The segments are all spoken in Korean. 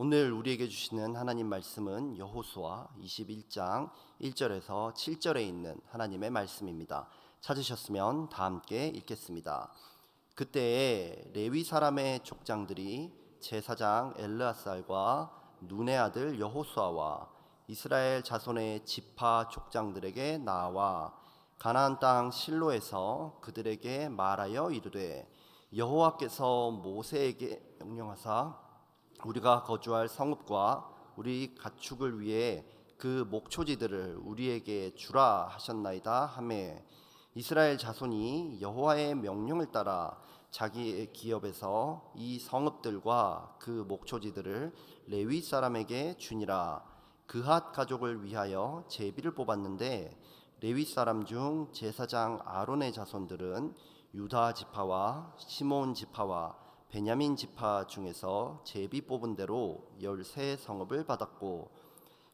오늘 우리에게 주시는 하나님 말씀은 여호수아 21장 1절에서 7절에 있는 하나님의 말씀입니다. 찾으셨으면 다 함께 읽겠습니다. 그때에 레위 사람의 족장들이 제사장 엘르아살과 눈의 아들 여호수아와 이스라엘 자손의 지파 족장들에게 나와 가나안 땅 실로에서 그들에게 말하여 이르되 여호와께서 모세에게 명령하사 우리가 거주할 성읍과 우리 가축을 위해 그 목초지들을 우리에게 주라 하셨나이다 하매 이스라엘 자손이 여호와의 명령을 따라 자기의 기업에서 이 성읍들과 그 목초지들을 레위 사람에게 주니라. 그핫 가족을 위하여 제비를 뽑았는데 레위 사람 중 제사장 아론의 자손들은 유다 지파와 시몬 지파와 베냐민 지파 중에서 제비 뽑은 대로 13성읍을 받았고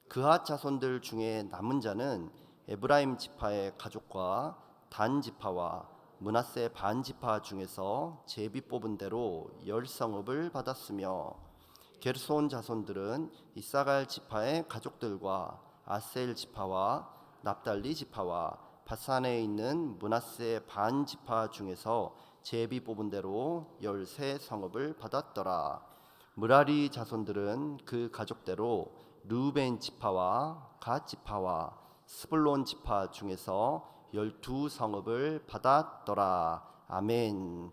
그핫 자손들 중에 남은 자는 에브라임 지파의 가족과 단 지파와 므낫세 반 지파 중에서 제비 뽑은 대로 10성읍을 받았으며 게르손 자손들은 이사갈 지파의 가족들과 아셀 지파와 납달리 지파와 바산에 있는 므낫세 반 지파 중에서 제비 뽑은 대로 13성읍을 받았더라. 므라리 자손들은 그 가족대로 르우벤 지파와 갓 지파와 스불론 지파 중에서 12성읍을 받았더라. 아멘.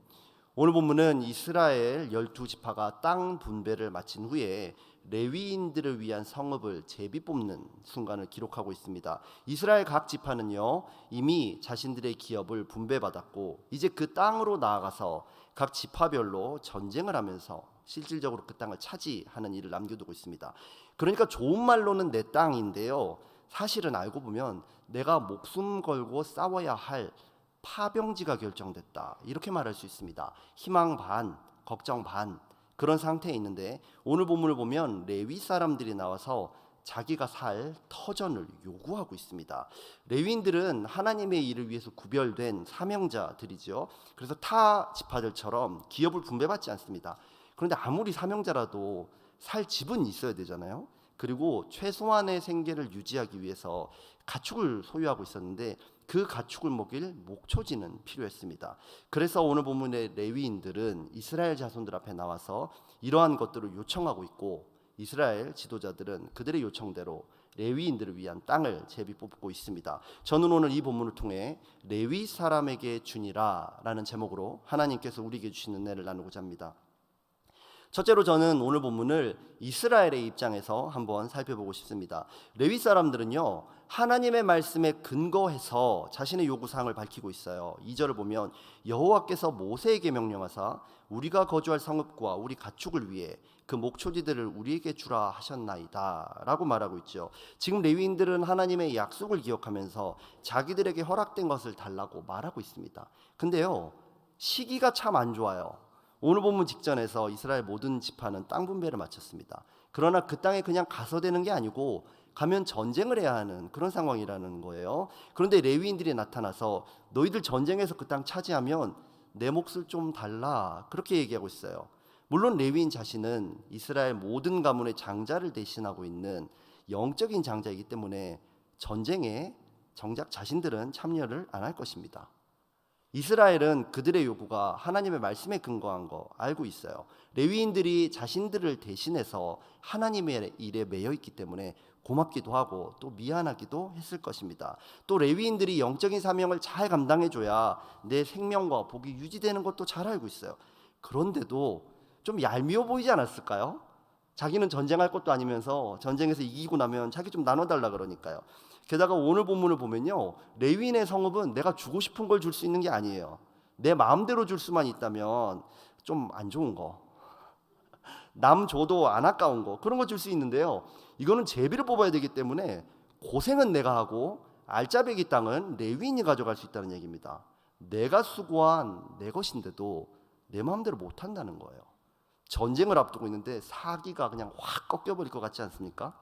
오늘 본문은 이스라엘 12지파가 땅 분배를 마친 후에 레위인들을 위한 성읍을 제비 뽑는 순간을 기록하고 있습니다. 이스라엘 각 지파는요 이미 자신들의 기업을 분배받았고 이제 그 땅으로 나아가서 각 지파별로 전쟁을 하면서 실질적으로 그 땅을 차지하는 일을 남겨두고 있습니다. 그러니까 좋은 말로는 내 땅인데요, 사실은 알고 보면 내가 목숨 걸고 싸워야 할 파병지가 결정됐다, 이렇게 말할 수 있습니다. 희망 반, 걱정 반, 그런 상태에 있는데 오늘 본문을 보면 레위 사람들이 나와서 자기가 살 터전을 요구하고 있습니다. 레위인들은 하나님의 일을 위해서 구별된 사명자들이죠. 그래서 타 지파들처럼 기업을 분배받지 않습니다. 그런데 아무리 사명자라도 살 집은 있어야 되잖아요. 그리고 최소한의 생계를 유지하기 위해서 가축을 소유하고 있었는데 그 가축을 먹일 목초지는 필요했습니다. 그래서 오늘 본문의 레위인들은 이스라엘 자손들 앞에 나와서 이러한 것들을 요청하고 있고 이스라엘 지도자들은 그들의 요청대로 레위인들을 위한 땅을 제비 뽑고 있습니다. 저는 오늘 이 본문을 통해 레위 사람에게 주니라 라는 제목으로 하나님께서 우리에게 주시는 은혜를 나누고자 합니다. 첫째로 저는 오늘 본문을 이스라엘의 입장에서 한번 살펴보고 싶습니다. 레위 사람들은요 하나님의 말씀에 근거해서 자신의 요구사항을 밝히고 있어요. 2절을 보면 여호와께서 모세에게 명령하사 우리가 거주할 성읍과 우리 가축을 위해 그 목초지들을 우리에게 주라 하셨나이다 라고 말하고 있죠. 지금 레위인들은 하나님의 약속을 기억하면서 자기들에게 허락된 것을 달라고 말하고 있습니다. 근데요 시기가 참 안 좋아요. 오늘 본문 직전에서 이스라엘 모든 지파는 땅 분배를 마쳤습니다. 그러나 그 땅에 그냥 가서 되는 게 아니고 가면 전쟁을 해야 하는 그런 상황이라는 거예요. 그런데 레위인들이 나타나서 너희들 전쟁에서 그 땅 차지하면 내 몫을 좀 달라, 그렇게 얘기하고 있어요. 물론 레위인 자신은 이스라엘 모든 가문의 장자를 대신하고 있는 영적인 장자이기 때문에 전쟁에 정작 자신들은 참여를 안 할 것입니다. 이스라엘은 그들의 요구가 하나님의 말씀에 근거한 거 알고 있어요. 레위인들이 자신들을 대신해서 하나님의 일에 매여 있기 때문에 고맙기도 하고 또 미안하기도 했을 것입니다. 또 레위인들이 영적인 사명을 잘 감당해줘야 내 생명과 복이 유지되는 것도 잘 알고 있어요. 그런데도 좀 얄미워 보이지 않았을까요? 자기는 전쟁할 것도 아니면서 전쟁에서 이기고 나면 자기 좀 나눠달라 그러니까요. 게다가 오늘 본문을 보면요 레위인의 성읍은 내가 주고 싶은 걸 줄 수 있는 게 아니에요. 내 마음대로 줄 수만 있다면 좀 안 좋은 거, 남 줘도 안 아까운 거, 그런 거 줄 수 있는데요 이거는 제비를 뽑아야 되기 때문에 고생은 내가 하고 알짜배기 땅은 레위인이 가져갈 수 있다는 얘기입니다. 내가 수고한 내 것인데도 내 마음대로 못 한다는 거예요. 전쟁을 앞두고 있는데 사기가 그냥 확 꺾여버릴 것 같지 않습니까?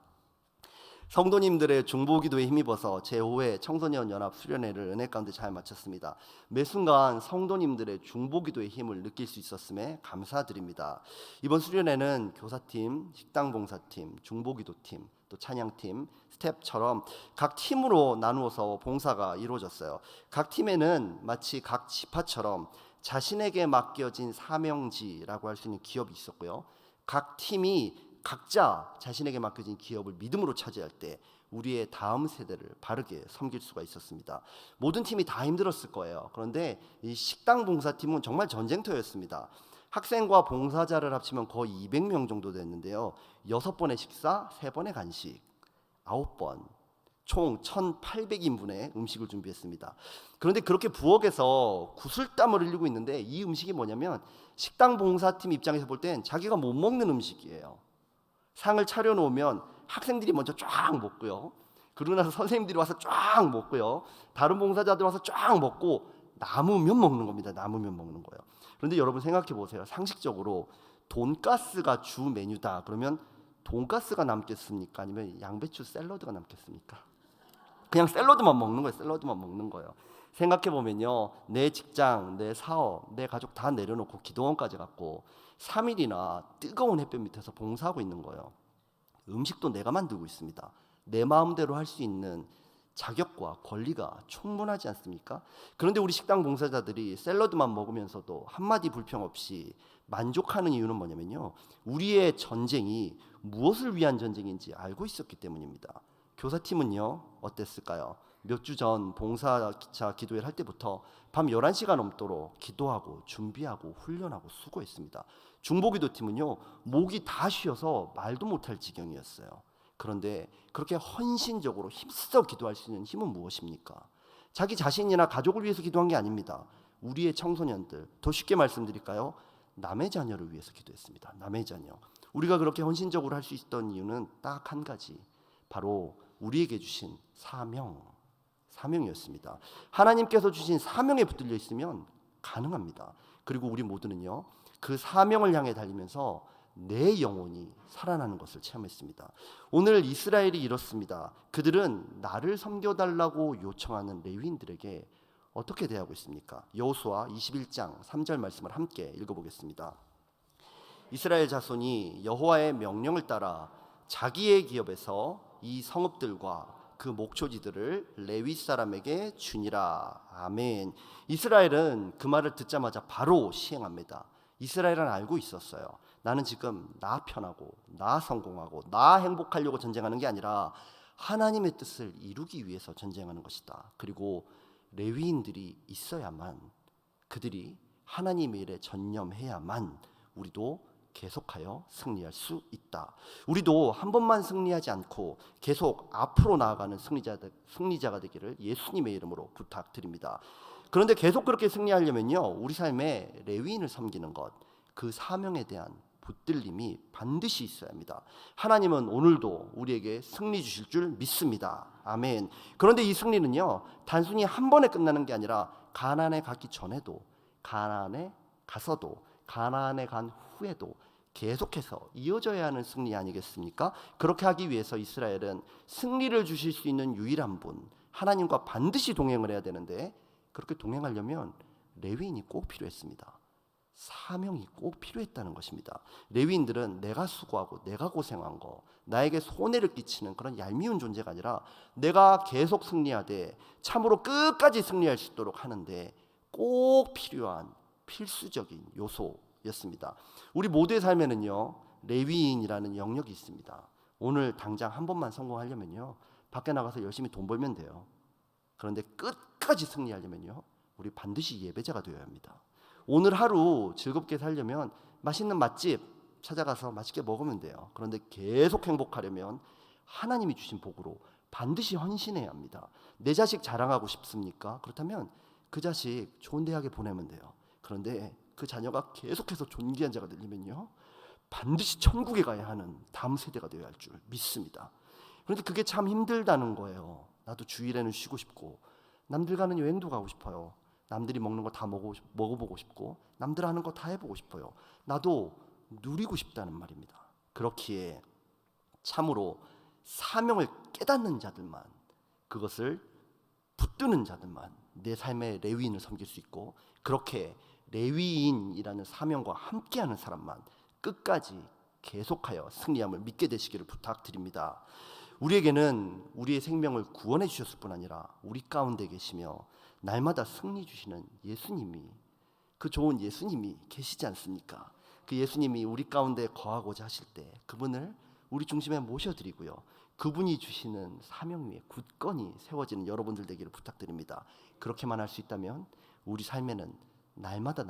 성도님들의 중보기도에 힘입어서 제5회 청소년 연합 수련회를 은혜 가운데 잘 마쳤습니다. 매 순간 성도님들의 중보기도의 힘을 느낄 수 있었음에 감사드립니다. 이번 수련회는 교사팀, 식당봉사팀, 중보기도팀, 또 찬양팀, 스텝처럼 각 팀으로 나누어서 봉사가 이루어졌어요. 각 팀에는 마치 각 지파처럼 자신에게 맡겨진 사명지라고 할 수 있는 기업이 있었고요. 각 팀이 각자 자신에게 맡겨진 기업을 믿음으로 차지할 때 우리의 다음 세대를 바르게 섬길 수가 있었습니다. 모든 팀이 다 힘들었을 거예요. 그런데 이 식당 봉사팀은 정말 전쟁터였습니다. 학생과 봉사자를 합치면 거의 200명 정도 됐는데요. 6번의 식사, 3번의 간식, 9번, 총 1,800인분의 음식을 준비했습니다. 그런데 그렇게 부엌에서 구슬땀을 흘리고 있는데 이 음식이 뭐냐면 식당 봉사팀 입장에서 볼 땐 자기가 못 먹는 음식이에요. 상을 차려놓으면 학생들이 먼저 쫙 먹고요. 그러고 나서 선생님들이 와서 쫙 먹고요. 다른 봉사자들 와서 쫙 먹고 남으면 먹는 겁니다. 남으면 먹는 거예요. 그런데 여러분 생각해 보세요. 상식적으로 돈가스가 주 메뉴다. 그러면 돈가스가 남겠습니까? 아니면 양배추 샐러드가 남겠습니까? 그냥 샐러드만 먹는 거예요. 샐러드만 먹는 거예요. 생각해 보면요, 내 직장, 내 사업, 내 가족 다 내려놓고 기도원까지 갔고 3일이나 뜨거운 햇볕 밑에서 봉사하고 있는 거예요. 음식도 내가 만들고 있습니다. 내 마음대로 할 수 있는 자격과 권리가 충분하지 않습니까? 그런데 우리 식당 봉사자들이 샐러드만 먹으면서도 한마디 불평 없이 만족하는 이유는 뭐냐면요, 우리의 전쟁이 무엇을 위한 전쟁인지 알고 있었기 때문입니다. 교사팀은요 어땠을까요? 몇 주 전 봉사자 기도회를 할 때부터 밤 11시가 넘도록 기도하고 준비하고 훈련하고 수고했습니다. 중보기도팀은요 목이 다 쉬어서 말도 못할 지경이었어요. 그런데 그렇게 헌신적으로 힘써 기도할 수 있는 힘은 무엇입니까? 자기 자신이나 가족을 위해서 기도한 게 아닙니다. 우리의 청소년들, 더 쉽게 말씀드릴까요? 남의 자녀를 위해서 기도했습니다. 남의 자녀. 우리가 그렇게 헌신적으로 할 수 있었던 이유는 딱 한 가지, 바로 우리에게 주신 사명이었습니다. 하나님께서 주신 사명에 붙들려 있으면 가능합니다. 그리고 우리 모두는요 그 사명을 향해 달리면서 내 영혼이 살아나는 것을 체험했습니다. 오늘 이스라엘이 이렇습니다. 그들은 나를 섬겨달라고 요청하는 레위인들에게 어떻게 대하고 있습니까? 여호수아 21장 3절 말씀을 함께 읽어보겠습니다. 이스라엘 자손이 여호와의 명령을 따라 자기의 기업에서 이 성읍들과 그 목초지들을 레위 사람에게 주니라. 아멘. 이스라엘은 그 말을 듣자마자 바로 시행합니다. 이스라엘은 알고 있었어요. 나는 지금 나 편하고 나 성공하고 나 행복하려고 전쟁하는 게 아니라 하나님의 뜻을 이루기 위해서 전쟁하는 것이다. 그리고 레위인들이 있어야만, 그들이 하나님의 일에 전념해야만 우리도 계속하여 승리할 수 있다. 우리도 한 번만 승리하지 않고 계속 앞으로 나아가는 승리자가 되기를 예수님의 이름으로 부탁드립니다. 그런데 계속 그렇게 승리하려면요, 우리 삶에 레위인을 섬기는 것, 그 사명에 대한 붙들림이 반드시 있어야 합니다. 하나님은 오늘도 우리에게 승리 주실 줄 믿습니다. 아멘. 그런데 이 승리는요 단순히 한 번에 끝나는 게 아니라 가나안에 가기 전에도, 가나안에 가서도, 가나안에 간 후에도 계속해서 이어져야 하는 승리 아니겠습니까? 그렇게 하기 위해서 이스라엘은 승리를 주실 수 있는 유일한 분, 하나님과 반드시 동행을 해야 되는데, 그렇게 동행하려면 레위인이 꼭 필요했습니다. 사명이 꼭 필요했다는 것입니다. 레위인들은 내가 수고하고 내가 고생한 거, 나에게 손해를 끼치는 그런 얄미운 존재가 아니라 내가 계속 승리하되 참으로 끝까지 승리할 수 있도록 하는데 꼭 필요한 필수적인 요소였습니다. 우리 모두의 삶에는요 레위인이라는 영역이 있습니다. 오늘 당장 한 번만 성공하려면요 밖에 나가서 열심히 돈 벌면 돼요. 그런데 끝까지 승리하려면요 우리 반드시 예배자가 되어야 합니다. 오늘 하루 즐겁게 살려면 맛있는 맛집 찾아가서 맛있게 먹으면 돼요. 그런데 계속 행복하려면 하나님이 주신 복으로 반드시 헌신해야 합니다. 내 자식 자랑하고 싶습니까? 그렇다면 그 자식 좋은 대학에 보내면 돼요. 그런데 그 자녀가 계속해서 존귀한 자가 되려면요 반드시 천국에 가야 하는 다음 세대가 되어야 할 줄 믿습니다. 그런데 그게 참 힘들다는 거예요. 나도 주일에는 쉬고 싶고 남들과는 여행도 가고 싶어요. 남들이 먹는 거 다 먹어보고 싶고 남들 하는 거 다 해보고 싶어요. 나도 누리고 싶다는 말입니다. 그렇기에 참으로 사명을 깨닫는 자들만, 그것을 붙드는 자들만 내 삶의 레위인을 섬길 수 있고, 그렇게 레위인이라는 사명과 함께하는 사람만 끝까지 계속하여 승리함을 믿게 되시기를 부탁드립니다. 우리에게는 우리의 생명을 구원해 주셨을 뿐 아니라 우리 가운데 계시며 날마다 승리 주시는 예수님이, 그 좋은 예수님이 계시지 않습니까? 그 예수님이 우리 가운데 거하고자 하실 때 그분을 우리 중심에 모셔드리고요, 그분이 주시는 사명 위에 굳건히 세워지는 여러분들 되기를 부탁드립니다. 그렇게만 할 수 있다면 우리 삶에는 날마다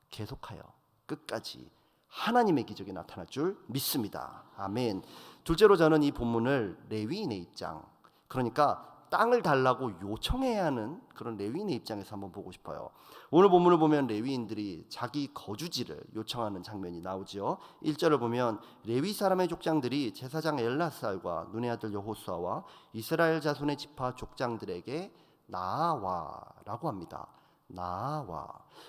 계속하여 끝까지 하나님의 기적이 나타날 줄 믿습니다. 아멘. 둘째로 저는 이 본문을 레위인의 입장, 그러니까 땅을 달라고 요청해야 하는 그런 레위인의 입장에서 한번 보고 싶어요. 오늘 본문을 보면 레위인들이 자기 거주지를 요청하는 장면이 나오죠. 1절을 보면 레위 사람의 족장들이 제사장 엘라살과 눈의 아들 여호수아와 이스라엘 자손의 지파 족장들에게 나와라고 합니다. 나와.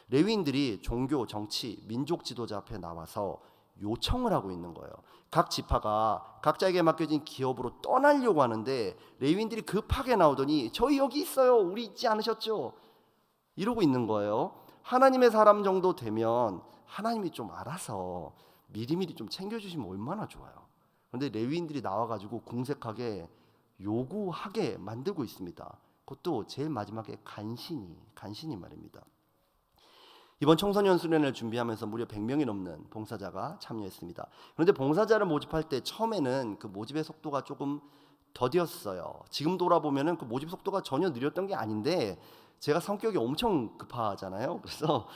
레위인들이 종교, 정치, 민족 지도자 앞에 나와서 요청을 하고 있는 거예요. 각 지파가 각자에게 맡겨진 기업으로 떠나려고 하는데 레위인들이 급하게 나오더니 저희 여기 있어요, 우리 잊지 않으셨죠? 이러고 있는 거예요. 하나님의 사람 정도 되면 하나님이 좀 알아서 미리미리 좀 챙겨주시면 얼마나 좋아요. 그런데 레위인들이 나와가지고 궁색하게 요구하게 만들고 있습니다. 그것도 제일 마지막에 간신히 말입니다. 이번 청소년 수련회를 준비하면서 무려 100명이 넘는 봉사자가 참여했습니다. 그런데 봉사자를 모집할 때 처음에는 그 모집의 속도가 조금 더디었어요. 지금 돌아보면은 그 모집 속도가 전혀 느렸던 게 아닌데 제가 성격이 엄청 급하잖아요. 그래서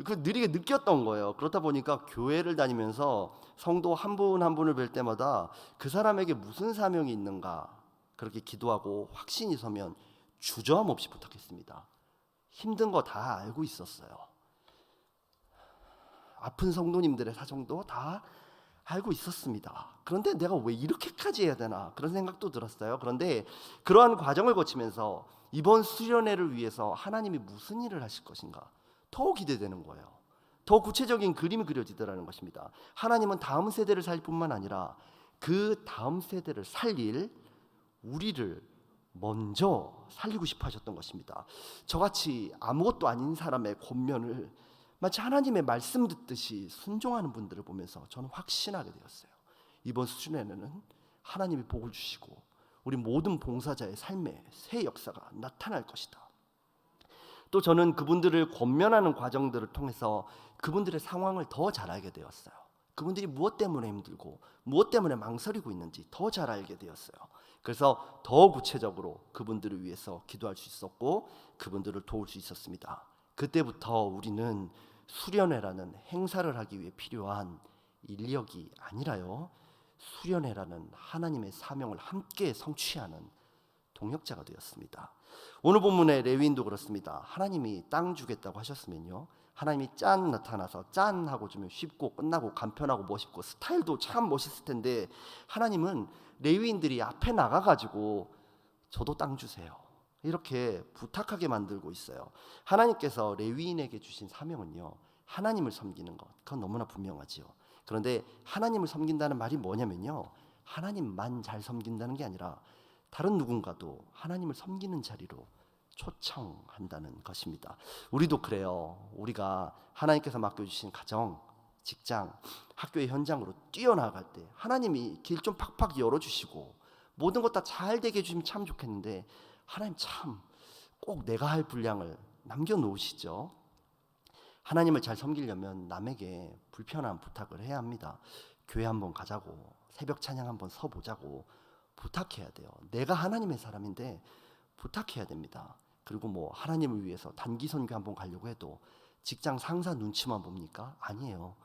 그 느리게 느꼈던 거예요. 그렇다 보니까 교회를 다니면서 성도 한 분 한 분을 뵐 때마다 그 사람에게 무슨 사명이 있는가 그렇게 기도하고 확신이 서면 주저함 없이 부탁했습니다. 힘든 거 다 알고 있었어요. 아픈 성도님들의 사정도 다 알고 있었습니다. 그런데 내가 왜 이렇게까지 해야 되나 그런 생각도 들었어요. 그런데 그러한 과정을 거치면서 이번 수련회를 위해서 하나님이 무슨 일을 하실 것인가 더 기대되는 거예요. 더 구체적인 그림이 그려지더라는 것입니다. 하나님은 다음 세대를 살 뿐만 아니라 그 다음 세대를 살릴 우리를 먼저 살리고 싶어 하셨던 것입니다. 저같이 아무것도 아닌 사람의 권면을 마치 하나님의 말씀 듣듯이 순종하는 분들을 보면서 저는 확신하게 되었어요. 이번 수련회는 하나님이 복을 주시고 우리 모든 봉사자의 삶에 새 역사가 나타날 것이다. 또 저는 그분들을 권면하는 과정들을 통해서 그분들의 상황을 더 잘 알게 되었어요. 그분들이 무엇 때문에 힘들고 무엇 때문에 망설이고 있는지 더 잘 알게 되었어요. 그래서 더 구체적으로 그분들을 위해서 기도할 수 있었고 그분들을 도울 수 있었습니다. 그때부터 우리는 수련회라는 행사를 하기 위해 필요한 인력이 아니라요, 수련회라는 하나님의 사명을 함께 성취하는 동역자가 되었습니다. 오늘 본문의 레위인도 그렇습니다. 하나님이 땅 주겠다고 하셨으면요, 하나님이 짠 나타나서 짠 하고 주면 쉽고 끝나고 간편하고 멋있고 스타일도 참 멋있을 텐데 하나님은 레위인들이 앞에 나가가지고 저도 땅 주세요 이렇게 부탁하게 만들고 있어요. 하나님께서 레위인에게 주신 사명은요, 하나님을 섬기는 것, 그건 너무나 분명하지요. 그런데 하나님을 섬긴다는 말이 뭐냐면요, 하나님만 잘 섬긴다는 게 아니라 다른 누군가도 하나님을 섬기는 자리로 초청한다는 것입니다. 우리도 그래요. 우리가 하나님께서 맡겨주신 가정, 직장, 학교의 현장으로 뛰어나갈 때 하나님이 길 좀 팍팍 열어주시고 모든 것 다 잘 되게 해주시면 참 좋겠는데 하나님 참 꼭 내가 할 분량을 남겨놓으시죠. 하나님을 잘 섬기려면 남에게 불편한 부탁을 해야 합니다. 교회 한번 가자고, 새벽 찬양 한번 서보자고 부탁해야 돼요. 내가 하나님의 사람인데 부탁해야 됩니다. 그리고 뭐 하나님을 위해서 단기 선교 한번 가려고 해도 직장 상사 눈치만 봅니까? 아니에요.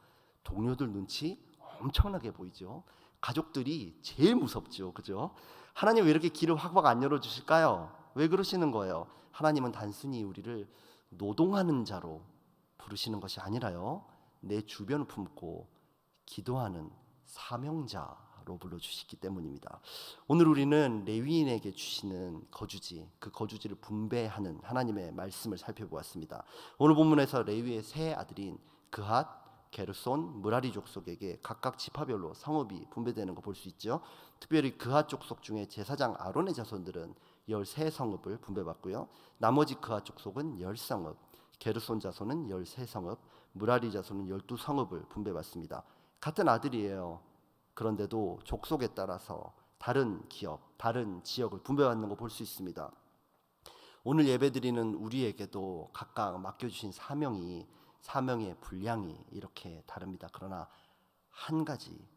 동료들 눈치 엄청나게 보이죠. 가족들이 제일 무섭죠. 그죠? 하나님 왜 이렇게 길을 확확 안 열어주실까요? 왜 그러시는 거예요? 하나님은 단순히 우리를 노동하는 자로 부르시는 것이 아니라요, 내 주변을 품고 기도하는 사명자로 불러주시기 때문입니다. 오늘 우리는 레위인에게 주시는 거주지, 그 거주지를 분배하는 하나님의 말씀을 살펴보았습니다. 오늘 본문에서 레위의 세 아들인 그핫, 게르손, 므라리 족속에게 각각 지파별로 성읍이 분배되는 거 볼 수 있죠. 특별히 그핫 족속 중에 제사장 아론의 자손들은 13성읍을 분배받고요. 나머지 그핫 족속은 10성읍, 게르손 자손은 13성읍, 므라리 자손은 12성읍을 분배받습니다. 같은 아들이에요. 그런데도 족속에 따라서 다른 기업, 다른 지역을 분배받는 거 볼 수 있습니다. 오늘 예배드리는 우리에게도 각각 맡겨주신 사명의 분량이 이렇게 다릅니다. 그러나 한 가지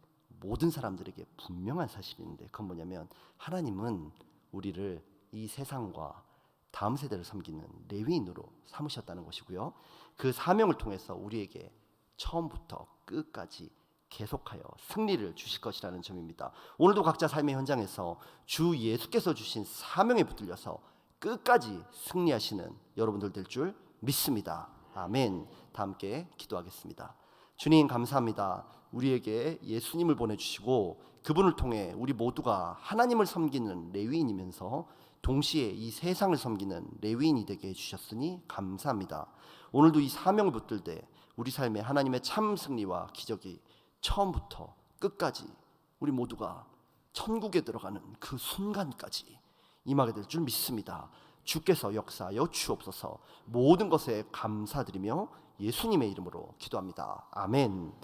모든 사람들에게 분명한 사실이 있는데 그건 뭐냐면 하나님은 우리를 이 세상과 다음 세대를 섬기는 레위인으로 삼으셨다는 것이고요. 그 사명을 통해서 우리에게 처음부터 끝까지 계속하여 승리를 주실 것이라는 점입니다. 오늘도 각자 삶의 현장에서 주 예수께서 주신 사명에 붙들려서 끝까지 승리하시는 여러분들 될 줄 믿습니다. 아멘. 다 함께 기도하겠습니다. 주님 감사합니다. 우리에게 예수님을 보내주시고 그분을 통해 우리 모두가 하나님을 섬기는 레위인이면서 동시에 이 세상을 섬기는 레위인이 되게 해주셨으니 감사합니다. 오늘도 이 사명을 붙들 때 우리 삶에 하나님의 참 승리와 기적이 처음부터 끝까지 우리 모두가 천국에 들어가는 그 순간까지 임하게 될 줄 믿습니다. 주께서 역사하여 주옵소서. 모든 것에 감사드리며 예수님의 이름으로 기도합니다. 아멘.